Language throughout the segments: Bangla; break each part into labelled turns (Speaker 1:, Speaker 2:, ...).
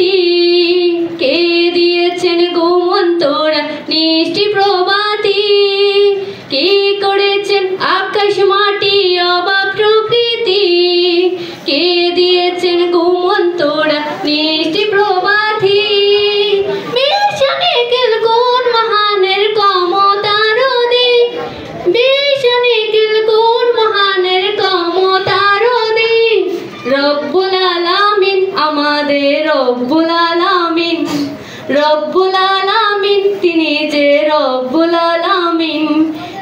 Speaker 1: প্রকৃতি, কে দিয়েছেন ঘুমন্তরা নিষ্টি প্রভাতি, কে করেছেন আকাশ মাটি অবাক প্রকৃতি, কে দিয়েছেন ঘুমন্তরা নিষ্টি প্রভাতি। বিশানিকেল কোন মহানের ক্ষমতার অধিক, বিশানিকেল কোন মহানের ক্ষমতার অধিক। রব্বুল আলামিন আমাদের রব্বুল আলামিন, রব্বুল আলামিন তিনি যে রব্বুল আলামিন।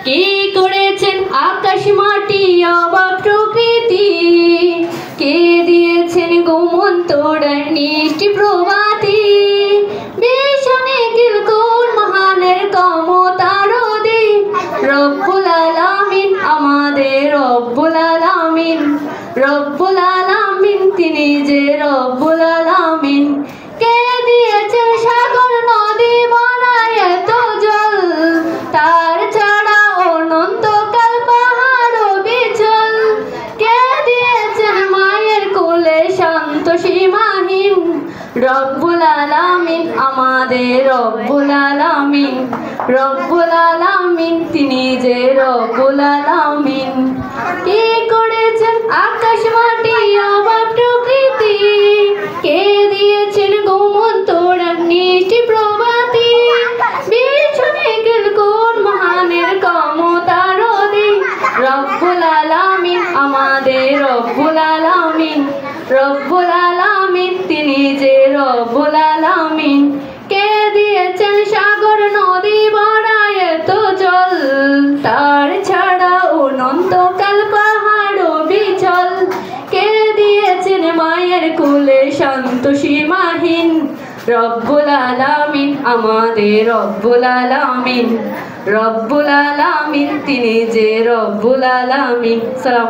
Speaker 1: কে করেছেন আকাশ মাটি অবাক প্রকৃতি, কে দিয়েছেন ঘুমন্তরা নিষ্টি প্রভাতি। বিশানিকেল কোন মহানের ক্ষমতার অধিক। রব্বুল আলামিন আমাদের রব্বুল আলামিন, রব্বুল আলামিন তিনি যে রব্বুল আলামিন। কে দিয়েছেন সাগর নদী বানায় এত জল, তার ছাড়া অনন্তকাল পাহাড় বিচল। কে দিয়েছেন মায়ের কোলে শান্ত সীমাহীন। রব্বুল আলামিন আমাদের রব্বুল আলামিন, রব্বুল আলামিন তিনি যে রব্বুল আলামিন। কে করেছেন আকাশ মাটি অবাক প্রকৃতি, কে দিয়েছেন ঘুমন্তরা নিষ্টি প্রভাতি। বিশানিকেল কোন মহানের ক্ষমতার অধিক। রব্বুল আলামিন আমাদের রব্বুল আলামিন, রব্বুল আলামিন তিনি যে রব্বুল আলামিন। কে দিয়েছেন সাগর নদী বানায় এত জল, তার ছাড়া অনন্তকাল পাহাড় বিচল। কে দিয়েছেন মায়ের কোলে শান্ত সীমাহীন। রব্বুল আলামিন আমাদের রব্বুল আলামিন, রব্বুল আলামিন তিনি যে রব্বুল আলামিন। সালাম।